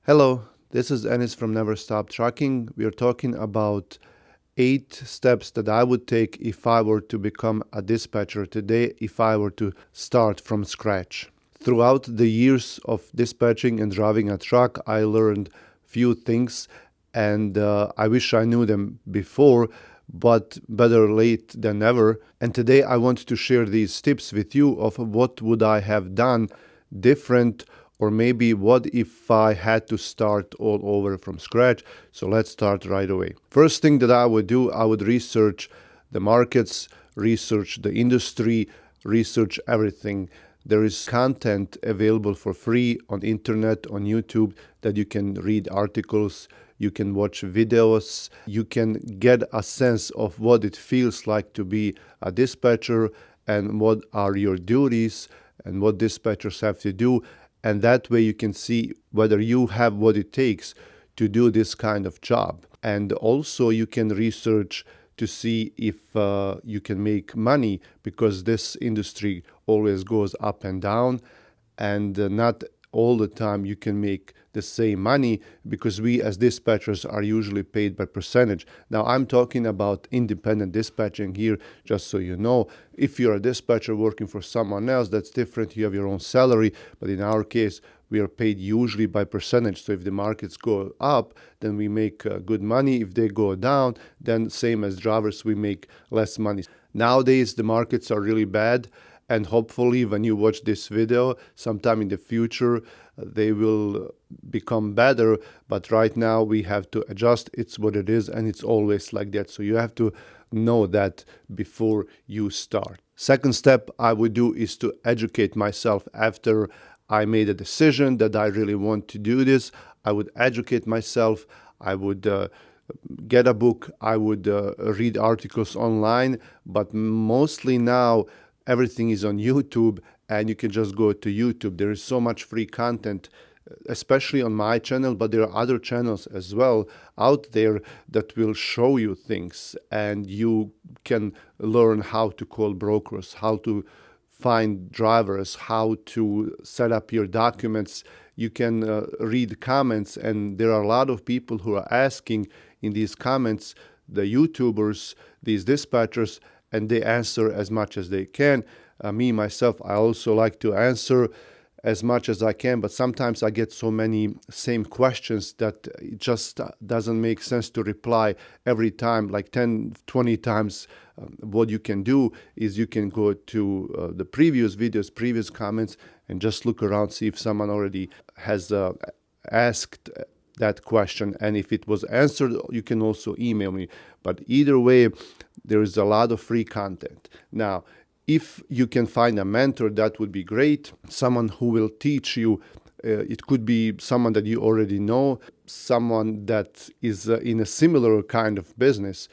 Hello, this is Ennis from Never Stop Trucking. We are talking about 8 steps that I would take if I were to become a dispatcher today, if I were to start from scratch. Throughout the years of dispatching and driving a truck, I learned few things, and I wish I knew them before, but better late than never. And today I want to share these tips with you of what would I have done different, or maybe what if I had to start all over from scratch. So let's start right away. First thing that I would do, I would research the markets, research the industry, research everything. There is content available for free on internet, on YouTube, that you can read articles, you can watch videos, you can get a sense of what it feels like to be a dispatcher and what are your duties and what dispatchers have to do. And that way you can see whether you have what it takes to do this kind of job. And also you can research to see if you can make money, because this industry always goes up and down, and not all the time you can make the same money, because we as dispatchers are usually paid by percentage. Now I'm talking about independent dispatching here, just so you know. If you're a dispatcher working for someone else, that's different. You have your own salary, but in our case we are paid usually by percentage. So if the markets go up, then we make good money. If they go down, then same as drivers, we make less money. Nowadays the markets are really bad, and hopefully when you watch this video sometime in the future, they will become better. But right now we have to adjust. It's what it is, and it's always like that. So you have to know that before you start. Second step I would do is to educate myself. After I made a decision that I really want to do this, I would educate myself. I would get a book. I would read articles online. But mostly now everything is on YouTube, and you can just go to YouTube. There is so much free content, especially on my channel, but there are other channels as well out there that will show you things, and you can learn how to call brokers, how to find drivers, how to set up your documents. You can read comments, and there are a lot of people who are asking in these comments, the YouTubers, these dispatchers, and they answer as much as they can. Me, myself, I also like to answer as much as I can, but sometimes I get so many same questions that it just doesn't make sense to reply every time, like 10, 20 times. What you can do is you can go to the previous videos, previous comments, and just look around, see if someone already has asked that question, and if it was answered, you can also email me. But either way, there is a lot of free content. Now, if you can find a mentor, that would be great. Someone who will teach you. It could be someone that you already know, someone that is in a similar kind of business,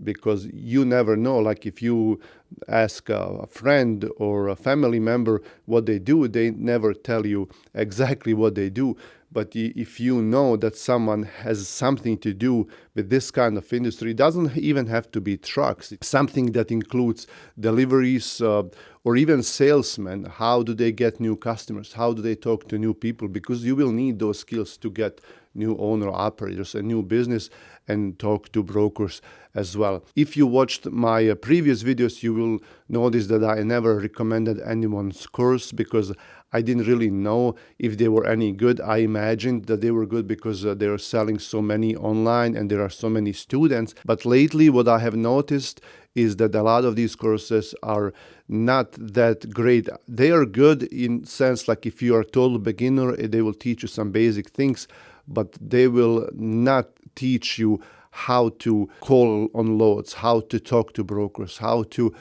because you never know. Like if you ask a friend or a family member what they do, they never tell you exactly what they do. But if you know that someone has something to do with this kind of industry, it doesn't even have to be trucks. It's something that includes deliveries or even salesmen. How do they get new customers? How do they talk to new people? Because you will need those skills to get new owner operators, a new business, and talk to brokers as well. If you watched my previous videos, you will notice that I never recommended anyone's course, because I didn't really know if they were any good. I imagined that they were good because they are selling so many online and there are so many students. But lately what I have noticed is that a lot of these courses are not that great. They are good in sense, like if you are a total beginner, they will teach you some basic things, but they will not teach you how to call on loads, how to talk to brokers, how to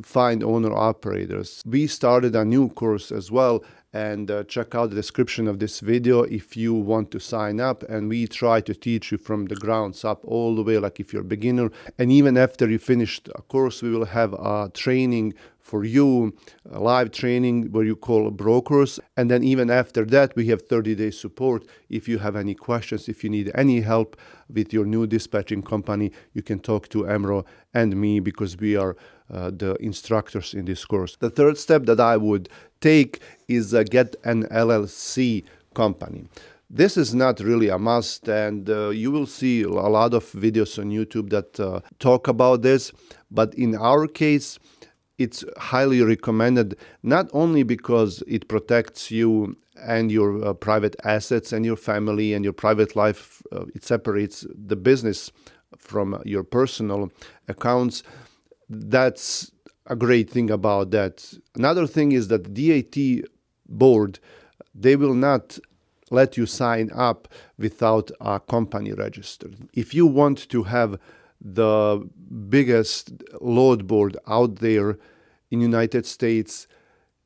find owner operators. We started a new course as well, and check out the description of this video if you want to sign up. And we try to teach you from the grounds up all the way, like if you're a beginner. And even after you finished a course, we will have a training for you, a live training where you call brokers. And then even after that, we have 30-day support. If you have any questions, if you need any help with your new dispatching company, you can talk to Emro and me, because we are the instructors in this course. The third step that I would take is get an LLC company. This is not really a must, and you will see a lot of videos on YouTube that talk about this. But in our case, it's highly recommended, not only because it protects you and your private assets and your family and your private life, it separates the business from your personal accounts. That's a great thing about that. Another thing is that DAT board, they will not let you sign up without a company registered. If you want to have the biggest load board out there in United States,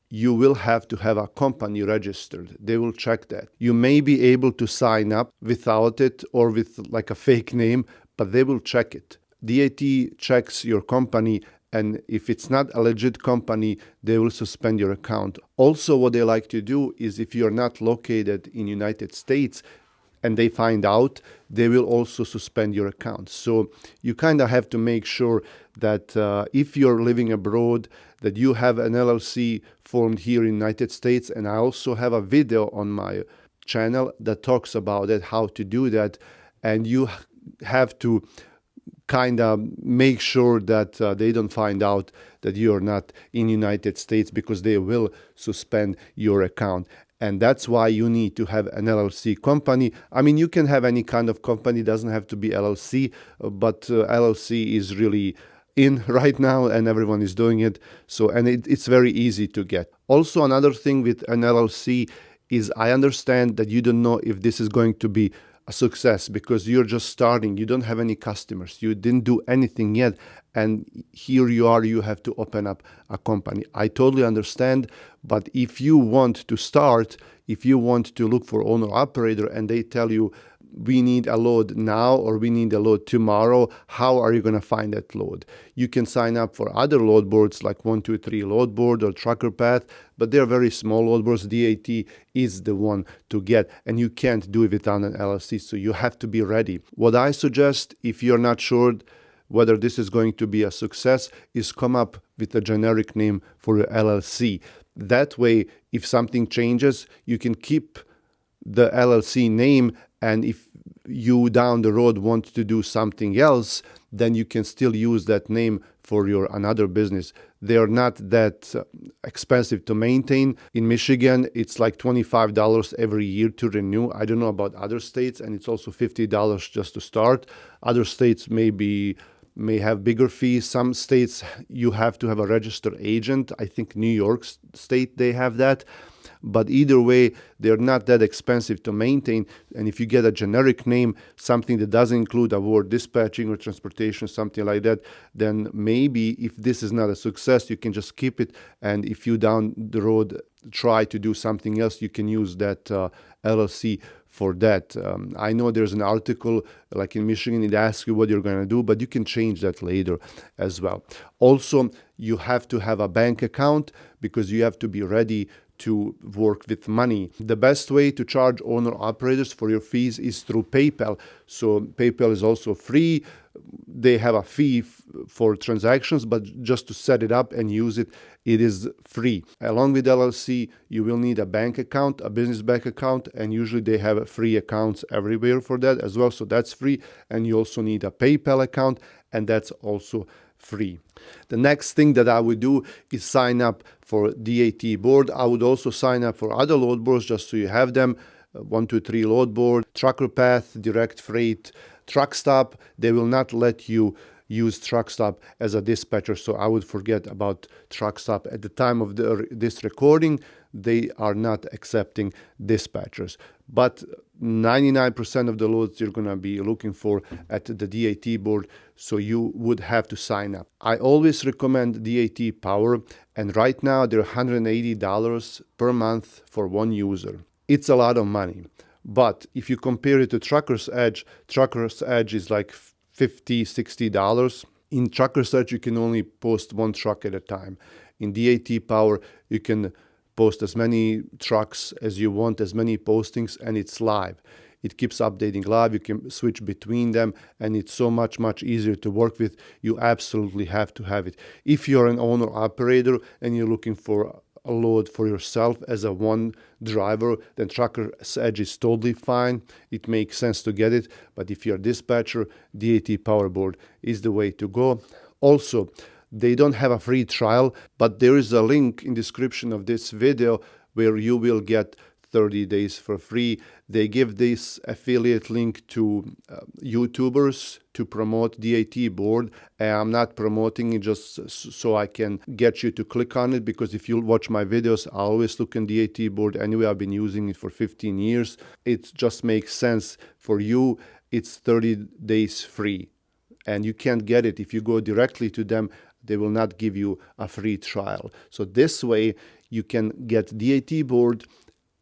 you will have to have a company registered. They will check that. You may be able to sign up without it or with like a fake name, but they will check it. DAT checks your company, and if it's not a legit company, they will suspend your account. Also, what they like to do is if you're not located in United States and they find out, they will also suspend your account. So you kind of have to make sure that if you're living abroad, that you have an LLC formed here in United States. And I also have a video on my channel that talks about it, how to do that. And you have to kind of make sure that they don't find out that you're not in United States, because they will suspend your account. And that's why you need to have an LLC company. I mean, you can have any kind of company, doesn't have to be LLC, but LLC is really in right now and everyone is doing it. So, and it's very easy to get. Also, another thing with an LLC is I understand that you don't know if this is going to be a success because you're just starting. You don't have any customers. You didn't do anything yet. And here you are, you have to open up a company. I totally understand. But if you want to start, if you want to look for owner operator and they tell you, we need a load now or we need a load tomorrow, how are you going to find that load? You can sign up for other load boards like 123 load board or trucker path, but they're very small load boards. DAT is the one to get, and you can't do it without an LLC, so you have to be ready. What I suggest, if you're not sure whether this is going to be a success, is come up with a generic name for your LLC. That way, if something changes, you can keep the LLC name, and if you down the road want to do something else, then you can still use that name for your another business. They are not that expensive to maintain. In Michigan, it's like $25 every year to renew. I don't know about other states, and it's also $50 just to start. Other states may have bigger fees. Some states you have to have a registered agent. I think New York State, they have that. But either way, they're not that expensive to maintain. And if you get a generic name, something that doesn't include a word dispatching or transportation, something like that, then maybe if this is not a success, you can just keep it. And if you down the road try to do something else, you can use that LLC for that. I know there's an article like in Michigan, it asks you what you're going to do, but you can change that later as well. Also, you have to have a bank account because you have to be ready to work with money. The best way to charge owner operators for your fees is through PayPal. So PayPal is also free. They have a fee for transactions, but just to set it up and use it, it is free. Along with LLC, you will need a bank account, a business bank account, and usually they have free accounts everywhere for that as well. So that's free. And you also need a PayPal account, and that's also free. The next thing that I would do is sign up for DAT board. I would also sign up for other load boards just so you have them. 123 load board, trucker path, direct freight, truck stop. They will not let you use truck stop as a dispatcher, so I would forget about truck stop. At the time of this recording, they are not accepting dispatchers. But 99% of the loads you're going to be looking for at the DAT board, so you would have to sign up. I always recommend DAT Power, and right now they're $180 per month for one user. It's a lot of money, but if you compare it to Trucker's Edge is like $50, $60. In Trucker's Edge, you can only post one truck at a time. In DAT Power, you can post as many trucks as you want, as many postings, and it's live. It keeps updating live. You can switch between them, and it's so much easier to work with. You absolutely have to have it. If you're an owner operator and you're looking for a load for yourself as a one driver, then Trucker's Edge is totally fine. It makes sense to get it. But if you're a dispatcher, DAT Power Board is the way to go. Also, they don't have a free trial, but there is a link in description of this video where you will get 30 days for free. They give this affiliate link to YouTubers to promote DAT board. I'm not promoting it just so I can get you to click on it, because if you watch my videos, I always look in DAT board anyway. I've been using it for 15 years. It just makes sense for you. It's 30 days free, and you can't get it if you go directly to them. They will not give you a free trial. So this way you can get DAT board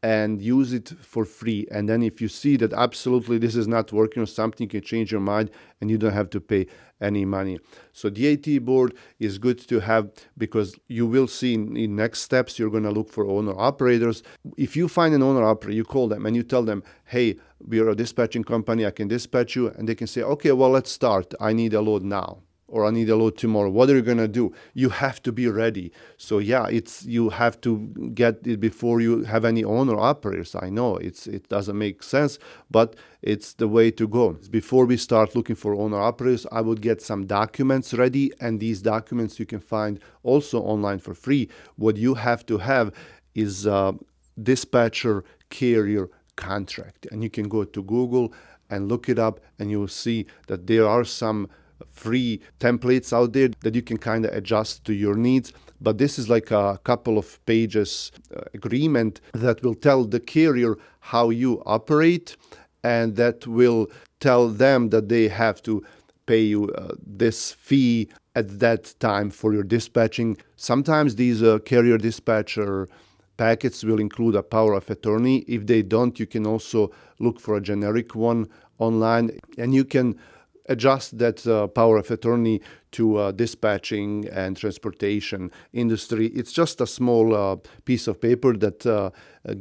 and use it for free. And then if you see that absolutely this is not working or something, you can change your mind and you don't have to pay any money. So DAT board is good to have, because you will see in next steps, you're going to look for owner operators. If you find an owner operator, you call them and you tell them, hey, we are a dispatching company, I can dispatch you. And they can say, okay, well, let's start. I need a load now, or I need a load tomorrow. What are you going to do? You have to be ready. So yeah, you have to get it before you have any owner operators. I know it doesn't make sense, but it's the way to go. Before we start looking for owner operators, I would get some documents ready, and these documents you can find also online for free. What you have to have is a dispatcher carrier contract, and you can go to Google and look it up, and you will see that there are some free templates out there that you can kind of adjust to your needs. But this is like a couple of pages agreement that will tell the carrier how you operate, and that will tell them that they have to pay you this fee at that time for your dispatching. Sometimes these carrier dispatcher packets will include a power of attorney. If they don't, you can also look for a generic one online, and you can adjust that power of attorney to dispatching and transportation industry. It's just a small piece of paper that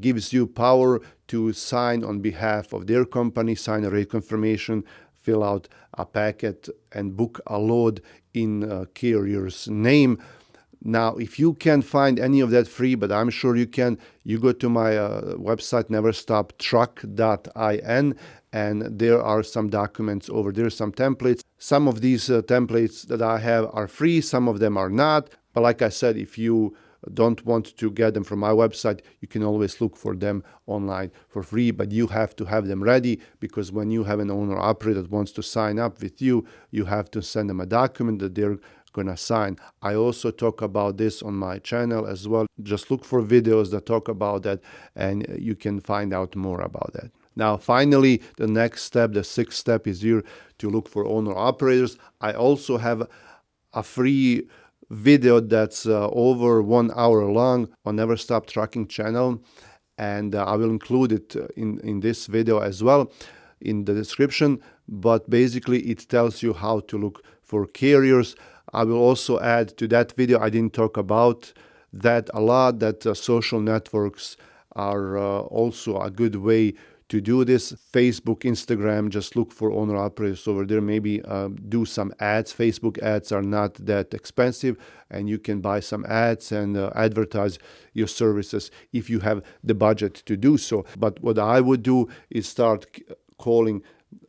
gives you power to sign on behalf of their company, sign a rate confirmation, fill out a packet, and book a load in carrier's name. Now, if you can't find any of that free, but I'm sure you can, you go to my website, neverstoptruck.in, and there are some documents over there, some templates. Some of these templates that I have are free, some of them are not. But like I said, if you don't want to get them from my website, you can always look for them online for free, but you have to have them ready, because when you have an owner operator that wants to sign up with you, you have to send them a document that they're going to sign. I also talk about this on my channel as well. Just look for videos that talk about that, and you can find out more about that. Now, finally, the next step, the sixth step, is here to look for owner operators. I also have a free video that's over 1 hour long on Never Stop Trucking channel, and I will include it in this video as well in the description. But basically, it tells you how to look for carriers. I will also add to that video, I didn't talk about that a lot, that social networks are also a good way to do this. Facebook, Instagram, just look for owner operators over there. Maybe do some ads. Facebook ads are not that expensive, and you can buy some ads and advertise your services if you have the budget to do so. But what I would do is start calling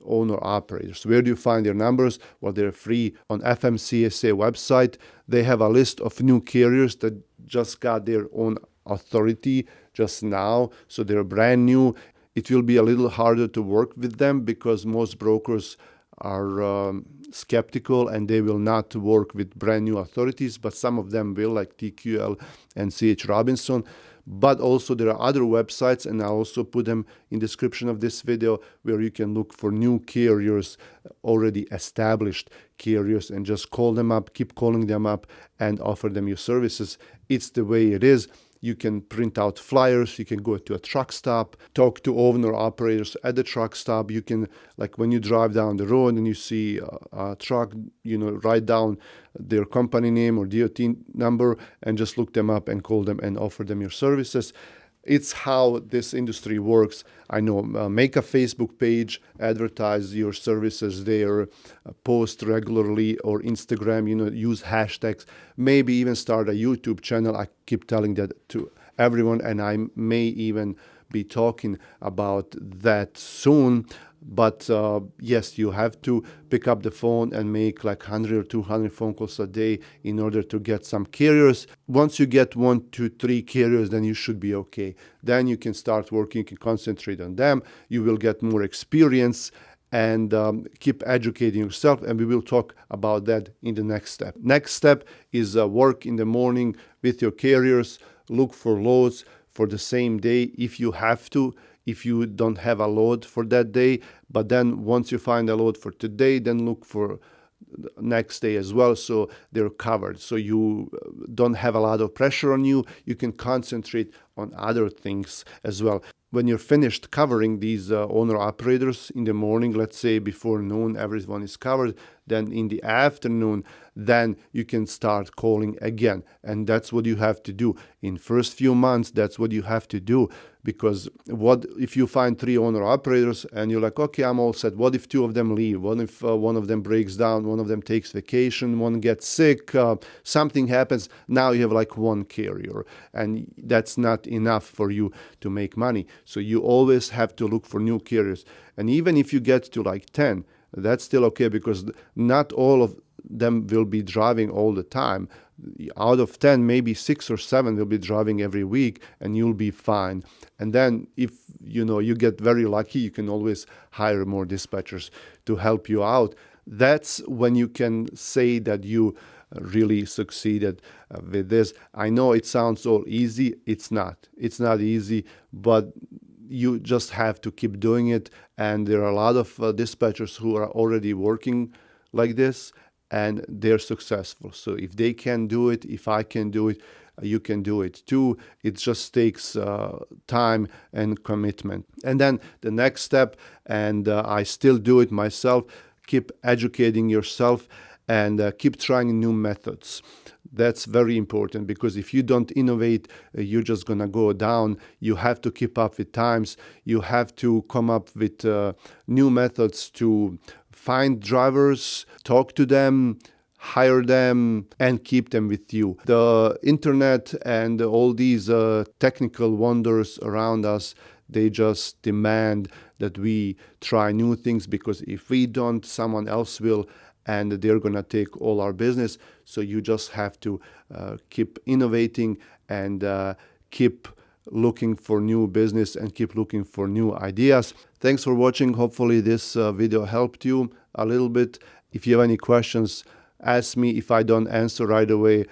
owner operators. Where do you find their numbers? Well, they're free on FMCSA website. They have a list of new carriers that just got their own authority just now, so they're brand new. It will be a little harder to work with them because most brokers are skeptical and they will not work with brand new authorities, but some of them will, like TQL and CH Robinson. But also there are other websites, and I also put them in the description of this video, where you can look for new carriers, already established carriers, and just call them up, keep calling them up, and offer them your services. It's the way it is. You can print out flyers, you can go to a truck stop, talk to owner operators at the truck stop. You can, like when you drive down the road and you see a truck, write down their company name or DOT number and just look them up and call them and offer them your services. It's how this industry works. I know, make a Facebook page, advertise your services there, post regularly, or Instagram, use hashtags, maybe even start a YouTube channel. I keep telling that to everyone, and I may even be talking about that soon. But yes, you have to pick up the phone and make like 100 or 200 phone calls a day in order to get some carriers. Once you get 1, 2, 3 carriers, then you should be okay. Then you can start working, you can concentrate on them. You will get more experience, and keep educating yourself. And we will talk about that in the next step. Next step is work in the morning with your carriers. Look for loads for the same day if you have to, if you don't have a load for that day. But then once you find a load for today, then look for next day as well, so they're covered, so you don't have a lot of pressure on you. You can concentrate on other things as well. When you're finished covering these owner operators in the morning, let's say before noon everyone is covered, then in the afternoon, then you can start calling again. And that's what you have to do in first few months. That's what you have to do, because what if you find 3 owner operators and you're like, okay, I'm all set. What if 2 of them leave? What if one of them breaks down, one of them takes vacation, one gets sick, something happens? Now you have like 1 carrier, and that's not enough for you to make money. So you always have to look for new carriers. And even if you get to like 10, that's still okay, because not all of them will be driving all the time. Out of 10, maybe 6 or 7 will be driving every week, and you'll be fine. And then if you get very lucky, you can always hire more dispatchers to help you out. That's when you can say that you really succeeded with this. I know it sounds all easy. It's not. It's not easy, but you just have to keep doing it. And there are a lot of dispatchers who are already working like this, and they're successful. So if they can do it, if I can do it, you can do it too. It just takes time and commitment. And then the next step, and I still do it myself, keep educating yourself and keep trying new methods. That's very important, because if you don't innovate, you're just going to go down. You have to keep up with times. You have to come up with new methods to find drivers, talk to them, hire them, and keep them with you. The internet and all these technical wonders around us, they just demand that we try new things, because if we don't, someone else will, and they're going to take all our business. So you just have to keep innovating and keep looking for new business and keep looking for new ideas. Thanks for watching. Hopefully this video helped you a little bit. If you have any questions, ask me. If I don't answer right away,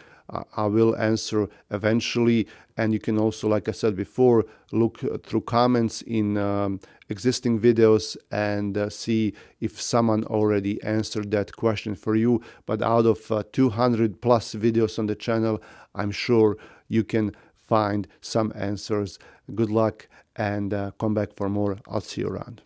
I will answer eventually. And you can also, like I said before, look through comments in existing videos and see if someone already answered that question for you. But out of 200 plus videos on the channel, I'm sure you can find some answers. Good luck, and come back for more. I'll see you around.